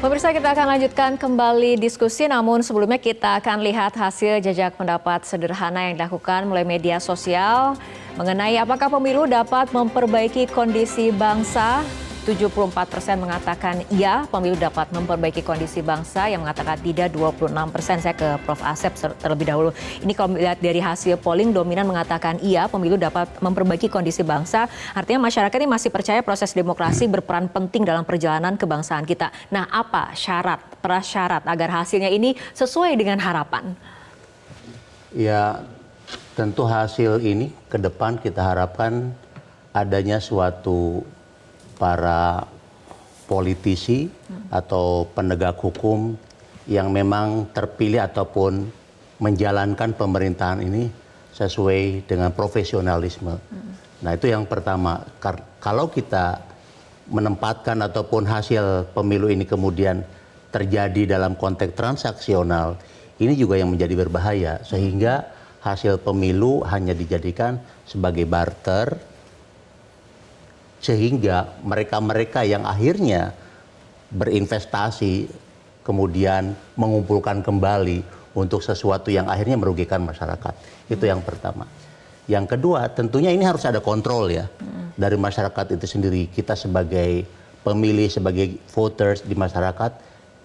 Pemirsa, kita akan lanjutkan kembali diskusi, namun sebelumnya kita akan lihat hasil jajak pendapat sederhana yang dilakukan melalui media sosial mengenai apakah pemilu dapat memperbaiki kondisi bangsa. 74% mengatakan iya, pemilu dapat memperbaiki kondisi bangsa, yang mengatakan tidak 26%. Saya ke Prof. Asep terlebih dahulu. Ini kalau melihat dari hasil polling, dominan mengatakan iya, pemilu dapat memperbaiki kondisi bangsa. Artinya masyarakat ini masih percaya proses demokrasi berperan penting dalam perjalanan kebangsaan kita. Nah, apa prasyarat agar hasilnya ini sesuai dengan harapan? Ya, tentu hasil ini ke depan kita harapkan adanya suatu para politisi atau penegak hukum yang memang terpilih ataupun menjalankan pemerintahan ini sesuai dengan profesionalisme. Nah, itu yang pertama. Kalau kita menempatkan ataupun hasil pemilu ini kemudian terjadi dalam konteks transaksional, ini juga yang menjadi berbahaya, sehingga hasil pemilu hanya dijadikan sebagai barter, sehingga mereka-mereka yang akhirnya berinvestasi kemudian mengumpulkan kembali untuk sesuatu yang akhirnya merugikan masyarakat. Itu yang pertama. Yang kedua, tentunya ini harus ada kontrol ya dari masyarakat itu sendiri. Kita sebagai pemilih, sebagai voters di masyarakat,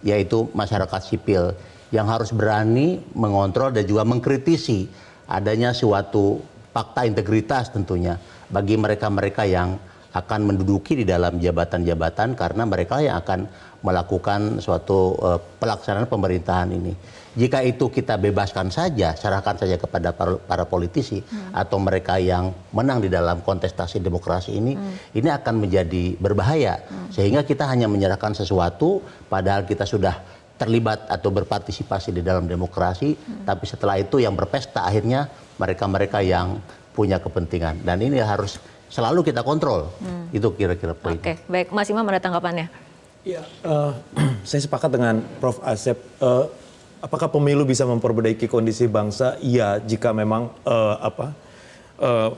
yaitu masyarakat sipil yang harus berani mengontrol dan juga mengkritisi adanya suatu fakta integritas tentunya bagi mereka-mereka yang akan menduduki di dalam jabatan-jabatan, karena mereka yang akan melakukan suatu pelaksanaan pemerintahan ini. Jika itu kita bebaskan saja, serahkan saja kepada para politisi atau mereka yang menang di dalam kontestasi demokrasi ini akan menjadi berbahaya. Sehingga kita hanya menyerahkan sesuatu padahal kita sudah terlibat atau berpartisipasi di dalam demokrasi, tapi setelah itu yang berpesta akhirnya mereka-mereka yang punya kepentingan. Dan ini harus selalu kita kontrol. Itu kira-kira poin. Oke, baik. Mas Imam, ada tanggapannya? Ya, saya sepakat dengan Prof. Asep. Apakah pemilu bisa memperbaiki kondisi bangsa? Iya, jika memang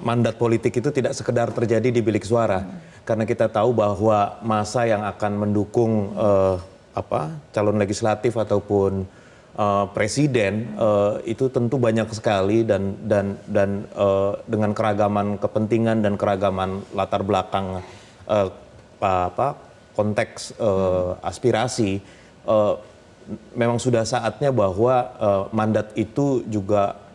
mandat politik itu tidak sekedar terjadi di bilik suara. Karena kita tahu bahwa masa yang akan mendukung calon legislatif ataupun presiden itu tentu banyak sekali dan dengan keragaman kepentingan dan keragaman latar belakang konteks aspirasi, memang sudah saatnya bahwa mandat itu juga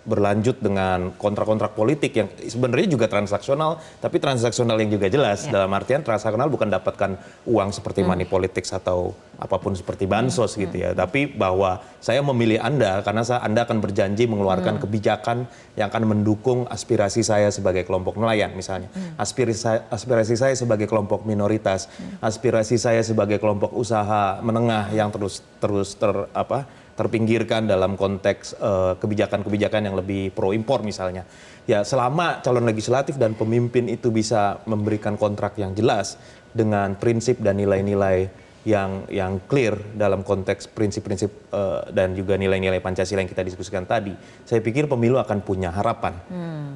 berlanjut dengan kontrak-kontrak politik yang sebenarnya juga transaksional, tapi transaksional yang juga jelas. Dalam artian transaksional bukan dapatkan uang seperti money politics atau apapun seperti bansos gitu ya, tapi bahwa saya memilih Anda karena Anda akan berjanji mengeluarkan kebijakan yang akan mendukung aspirasi saya sebagai kelompok nelayan misalnya, aspirasi saya sebagai kelompok minoritas, aspirasi saya sebagai kelompok usaha menengah yang terus terpinggirkan dalam konteks kebijakan-kebijakan yang lebih pro impor misalnya. Ya, selama calon legislatif dan pemimpin itu bisa memberikan kontrak yang jelas dengan prinsip dan nilai-nilai yang clear dalam konteks prinsip-prinsip dan juga nilai-nilai Pancasila yang kita diskusikan tadi, saya pikir pemilu akan punya harapan.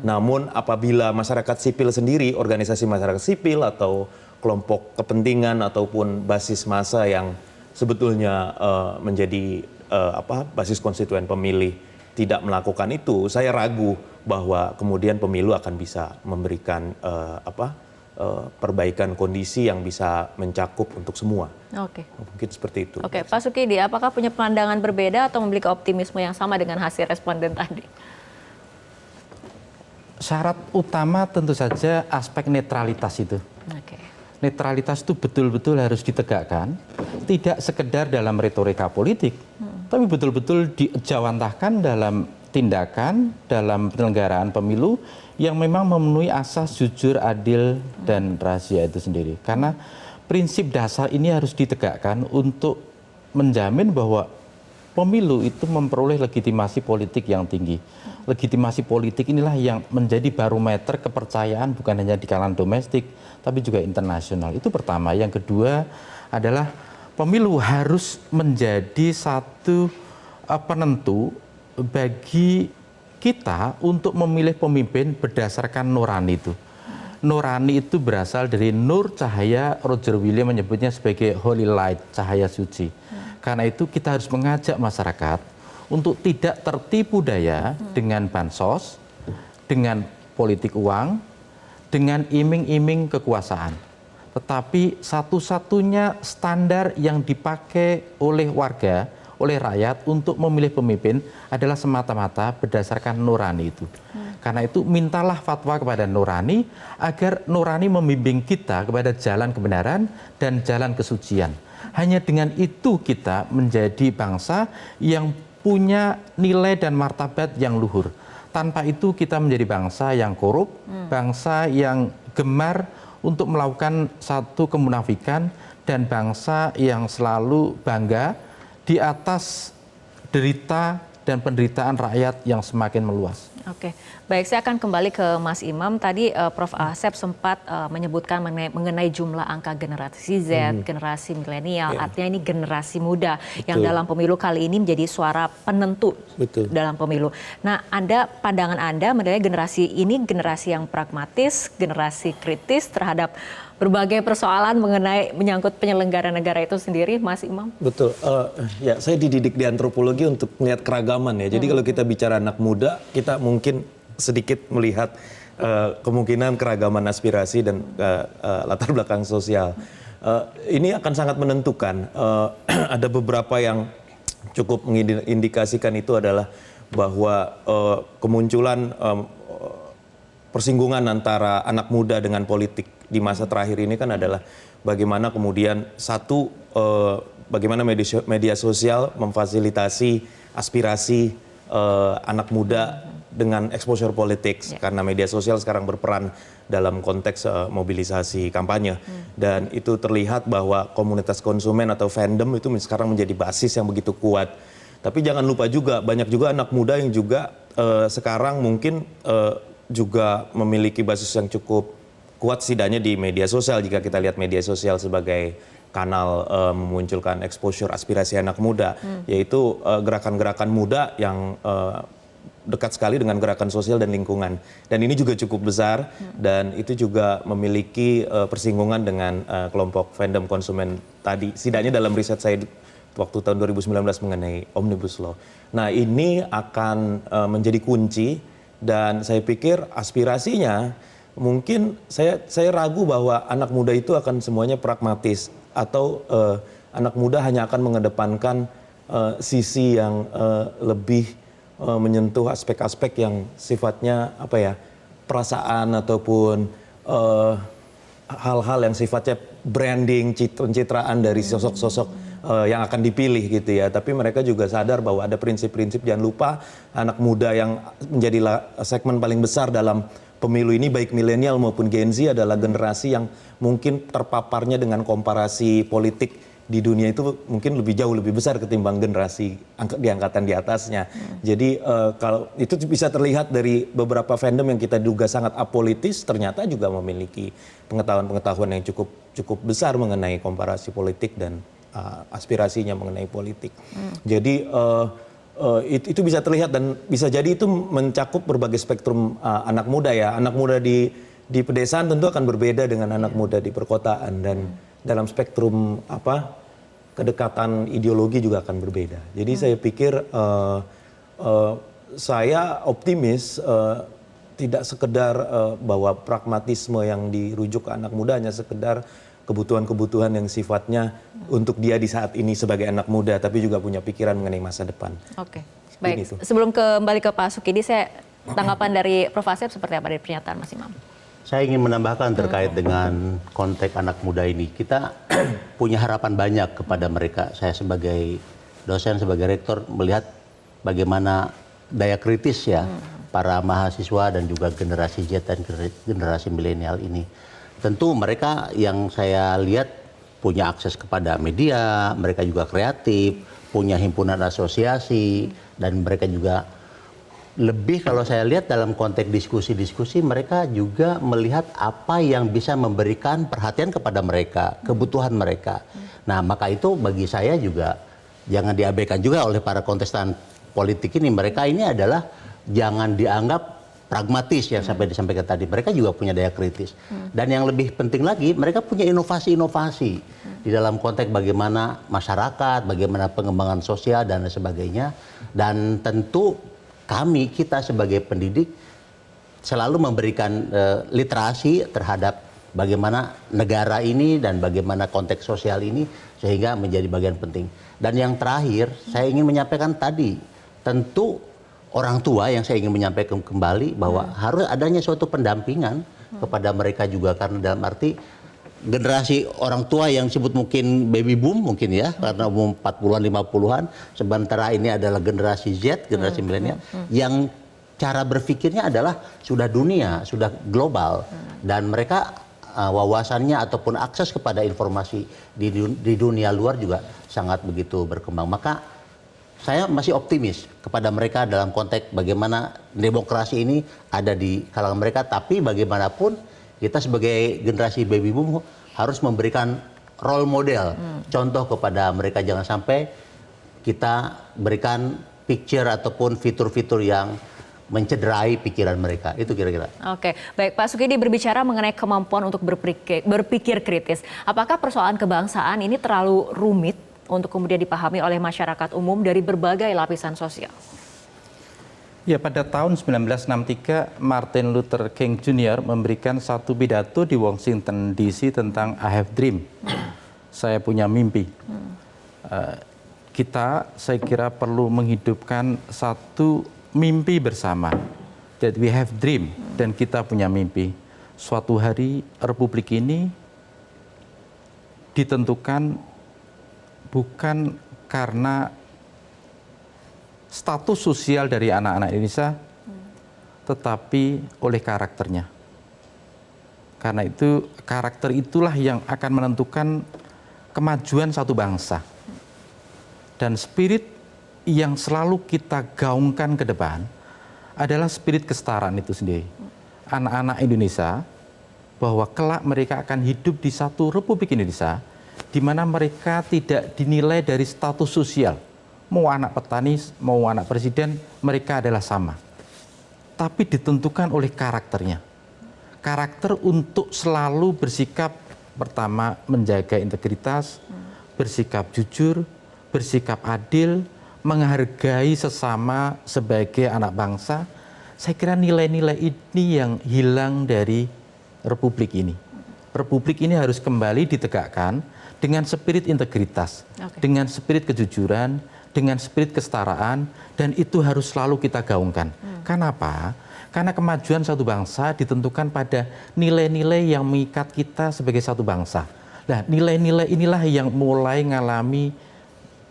Namun apabila masyarakat sipil sendiri, organisasi masyarakat sipil atau kelompok kepentingan ataupun basis massa yang sebetulnya menjadi basis konstituen pemilih tidak melakukan itu, saya ragu bahwa kemudian pemilu akan bisa memberikan perbaikan kondisi yang bisa mencakup untuk semua. Oke. Mungkin seperti itu. Oke, Pak Sukidi, apakah punya pandangan berbeda atau memiliki optimisme yang sama dengan hasil responden tadi? Syarat utama tentu saja aspek netralitas itu. Oke. Netralitas itu betul-betul harus ditegakkan, tidak sekedar dalam retorika politik, tapi betul-betul dijawantahkan dalam tindakan, dalam penyelenggaraan pemilu yang memang memenuhi asas jujur, adil, dan rahasia itu sendiri. Karena prinsip dasar ini harus ditegakkan untuk menjamin bahwa pemilu itu memperoleh legitimasi politik yang tinggi. Legitimasi politik inilah yang menjadi barometer kepercayaan bukan hanya di kalangan domestik, tapi juga internasional. Itu pertama. Yang kedua adalah pemilu harus menjadi satu penentu bagi kita untuk memilih pemimpin berdasarkan nurani itu. nurani itu berasal dari nur cahaya, Roger William menyebutnya sebagai holy light, cahaya suci. Karena itu kita harus mengajak masyarakat untuk tidak tertipu daya dengan bansos, dengan politik uang, dengan iming-iming kekuasaan. Tetapi satu-satunya standar yang dipakai oleh warga, oleh rakyat untuk memilih pemimpin adalah semata-mata berdasarkan nurani itu. Karena itu mintalah fatwa kepada nurani agar nurani membimbing kita kepada jalan kebenaran dan jalan kesucian. Hanya dengan itu kita menjadi bangsa yang punya nilai dan martabat yang luhur. Tanpa itu kita menjadi bangsa yang korup, bangsa yang gemar untuk melakukan satu kemunafikan, dan bangsa yang selalu bangga di atas derita dan penderitaan rakyat yang semakin meluas. Oke, baik, saya akan kembali ke Mas Imam. Tadi Prof. Asep sempat menyebutkan mengenai jumlah angka generasi Z, generasi milenial, artinya ini generasi muda yang dalam pemilu kali ini menjadi suara penentu dalam pemilu. Nah, pandangan Anda menilai generasi ini generasi yang pragmatis, generasi kritis terhadap berbagai persoalan menyangkut penyelenggaraan negara itu sendiri, Mas Imam? Betul. Ya, saya dididik di antropologi untuk melihat keragaman ya. Jadi kalau kita bicara anak muda, kita mungkin sedikit melihat kemungkinan keragaman aspirasi dan latar belakang sosial. Ini akan sangat menentukan. Ada beberapa yang cukup mengindikasikan itu adalah bahwa kemunculan persinggungan antara anak muda dengan politik di masa terakhir ini kan adalah bagaimana kemudian bagaimana media sosial memfasilitasi aspirasi anak muda dengan exposure politik, karena media sosial sekarang berperan dalam konteks mobilisasi kampanye, dan itu terlihat bahwa komunitas konsumen atau fandom itu sekarang menjadi basis yang begitu kuat. Tapi jangan lupa juga banyak juga anak muda yang juga sekarang mungkin juga memiliki basis yang cukup kuat setidaknya di media sosial, jika kita lihat media sosial sebagai kanal memunculkan exposure aspirasi anak muda, yaitu gerakan-gerakan muda yang dekat sekali dengan gerakan sosial dan lingkungan. Dan ini juga cukup besar, dan itu juga memiliki persinggungan dengan kelompok fandom konsumen tadi, setidaknya dalam riset saya waktu tahun 2019 mengenai Omnibus Law. Nah, ini akan menjadi kunci, dan saya pikir aspirasinya mungkin saya ragu bahwa anak muda itu akan semuanya pragmatis, atau anak muda hanya akan mengedepankan sisi yang lebih menyentuh aspek-aspek yang sifatnya perasaan ataupun hal-hal yang sifatnya branding, pencitraan dari sosok-sosok yang akan dipilih gitu ya. Tapi mereka juga sadar bahwa ada prinsip-prinsip. Jangan lupa anak muda yang menjadi segmen paling besar dalam pemilu ini, baik milenial maupun Gen Z, adalah generasi yang mungkin terpaparnya dengan komparasi politik di dunia itu mungkin jauh lebih besar ketimbang generasi di angkatan di atasnya. Jadi kalau itu bisa terlihat dari beberapa fandom yang kita duga sangat apolitis, ternyata juga memiliki pengetahuan yang cukup besar mengenai komparasi politik dan aspirasinya mengenai politik. Jadi itu bisa terlihat, dan bisa jadi itu mencakup berbagai spektrum anak muda ya. Anak muda di pedesaan tentu akan berbeda dengan anak muda di perkotaan, dan dalam spektrum kedekatan ideologi juga akan berbeda. Jadi saya pikir saya optimis tidak sekedar bahwa pragmatisme yang dirujuk ke anak muda hanya sekedar kebutuhan-kebutuhan yang sifatnya untuk dia di saat ini sebagai anak muda, tapi juga punya pikiran mengenai masa depan. Oke, baik. Sebelum kembali ke Pak Sukidi, saya tanggapan dari Prof. Asep seperti apa dari pernyataan Mas Imam? Saya ingin menambahkan terkait dengan konteks anak muda ini. Kita punya harapan banyak kepada mereka. Saya sebagai dosen, sebagai rektor melihat bagaimana daya kritis ya para mahasiswa dan juga generasi Z dan generasi milenial ini. Tentu mereka yang saya lihat punya akses kepada media, mereka juga kreatif, punya himpunan asosiasi, dan mereka juga lebih, kalau saya lihat dalam konteks diskusi-diskusi, mereka juga melihat apa yang bisa memberikan perhatian kepada mereka, kebutuhan mereka. Nah, maka itu bagi saya juga jangan diabaikan juga oleh para kontestan politik ini. Mereka ini adalah jangan dianggap pragmatis yang sampai disampaikan tadi. Mereka juga punya daya kritis. Dan yang lebih penting lagi, mereka punya inovasi-inovasi di dalam konteks bagaimana masyarakat, bagaimana pengembangan sosial dan lain sebagainya. Dan tentu kita sebagai pendidik selalu memberikan literasi terhadap bagaimana negara ini dan bagaimana konteks sosial ini sehingga menjadi bagian penting. Dan yang terakhir, saya ingin menyampaikan tadi, tentu orang tua yang saya ingin menyampaikan kembali bahwa harus adanya suatu pendampingan kepada mereka juga, karena dalam arti generasi orang tua yang disebut mungkin baby boom mungkin ya, karena umum 40-an 50-an, sementara ini adalah generasi Z, generasi milenial yang cara berpikirnya adalah sudah dunia, sudah global, dan mereka wawasannya ataupun akses kepada informasi di dunia luar juga sangat begitu berkembang. Maka saya masih optimis kepada mereka dalam konteks bagaimana demokrasi ini ada di kalangan mereka, tapi bagaimanapun kita sebagai generasi baby boom harus memberikan role model, contoh kepada mereka. Jangan sampai kita berikan picture ataupun fitur-fitur yang mencederai pikiran mereka. Itu kira-kira. Oke, baik Pak Sukidi, berbicara mengenai kemampuan untuk berpikir kritis. Apakah persoalan kebangsaan ini terlalu rumit untuk kemudian dipahami oleh masyarakat umum dari berbagai lapisan sosial? Ya, pada tahun 1963 Martin Luther King Jr. memberikan satu pidato di Washington DC tentang I have dream. Saya punya mimpi. Saya kira perlu menghidupkan satu mimpi bersama, that we have dream, dan kita punya mimpi. Suatu hari Republik ini ditentukan bukan karena status sosial dari anak-anak Indonesia, tetapi oleh karakternya. Karena itu karakter itulah yang akan menentukan kemajuan satu bangsa. Dan spirit yang selalu kita gaungkan ke depan adalah spirit kesetaraan itu sendiri. Anak-anak Indonesia, bahwa kelak mereka akan hidup di satu Republik Indonesia di mana mereka tidak dinilai dari status sosial. Mau anak petani, mau anak presiden, mereka adalah sama. Tapi ditentukan oleh karakternya. Karakter untuk selalu bersikap, pertama menjaga integritas, bersikap jujur, bersikap adil, menghargai sesama sebagai anak bangsa. Saya kira nilai-nilai ini yang hilang dari Republik ini. Republik ini harus kembali ditegakkan dengan spirit integritas, dengan spirit kejujuran, dengan spirit kesetaraan, dan itu harus selalu kita gaungkan. Kenapa? Karena kemajuan satu bangsa ditentukan pada nilai-nilai yang mengikat kita sebagai satu bangsa. Nah, nilai-nilai inilah yang mulai mengalami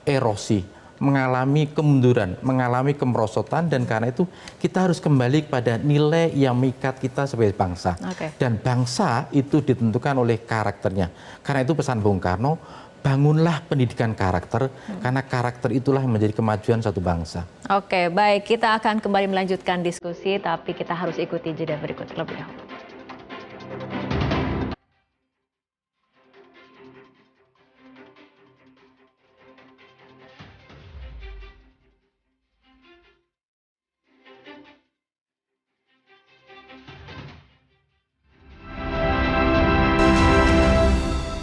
erosi, mengalami kemunduran, mengalami kemerosotan, dan karena itu kita harus kembali kepada nilai yang mengikat kita sebagai bangsa. Dan bangsa itu ditentukan oleh karakternya. Karena itu pesan Bung Karno, bangunlah pendidikan karakter, karena karakter itulah yang menjadi kemajuan satu bangsa. Oke, baik, kita akan kembali melanjutkan diskusi, tapi kita harus ikuti jeda berikut terlebih dahulu.